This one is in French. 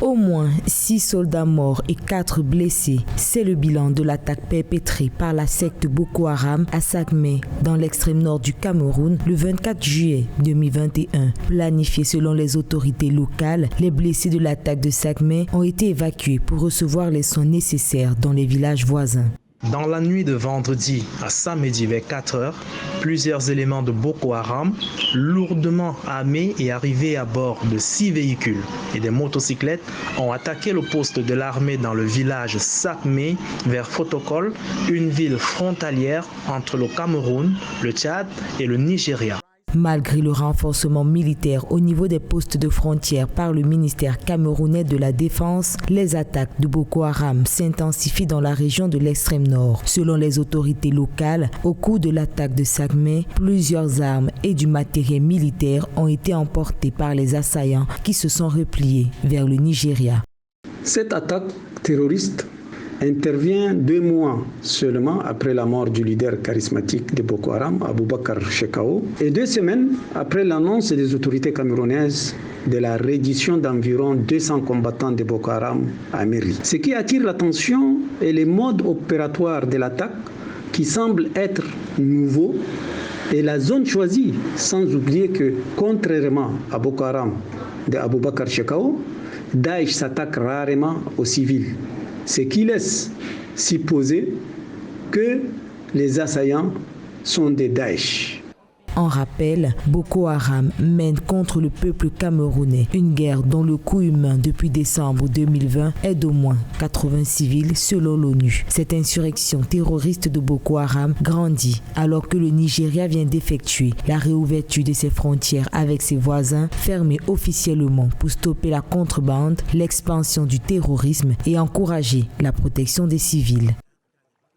Au moins 6 soldats morts et 4 blessés. C'est le bilan de l'attaque perpétrée par la secte Boko Haram à Sakmé, dans l'extrême nord du Cameroun, le 24 juillet 2021. Planifié selon les autorités locales, les blessés de l'attaque de Sakmé ont été évacués pour recevoir les soins nécessaires dans les villages voisins. Dans la nuit de vendredi à samedi vers 4h, plusieurs éléments de Boko Haram, lourdement armés et arrivés à bord de 6 véhicules et des motocyclettes, ont attaqué le poste de l'armée dans le village Sakmé vers Fotokol, une ville frontalière entre le Cameroun, le Tchad et le Nigeria. Malgré le renforcement militaire au niveau des postes de frontière par le ministère camerounais de la Défense, les attaques de Boko Haram s'intensifient dans la région de l'extrême nord. Selon les autorités locales, au cours de l'attaque de Sakmé, plusieurs armes et du matériel militaire ont été emportés par les assaillants qui se sont repliés vers le Nigeria. Cette attaque terroriste intervient 2 mois seulement après la mort du leader charismatique de Boko Haram, Aboubakar Shekau, et 2 semaines après l'annonce des autorités camerounaises de la reddition d'environ 200 combattants de Boko Haram à Merri. Ce qui attire l'attention est le mode opératoire de l'attaque qui semble être nouveau et la zone choisie, sans oublier que, contrairement à Boko Haram de Aboubakar Shekau, Daesh s'attaque rarement aux civils. Ce qui laisse supposer que les assaillants sont des Daesh. En rappel, Boko Haram mène contre le peuple camerounais une guerre dont le coût humain depuis décembre 2020 est d'au moins 80 civils selon l'ONU. Cette insurrection terroriste de Boko Haram grandit alors que le Nigeria vient d'effectuer la réouverture de ses frontières avec ses voisins, fermées officiellement pour stopper la contrebande, l'expansion du terrorisme et encourager la protection des civils.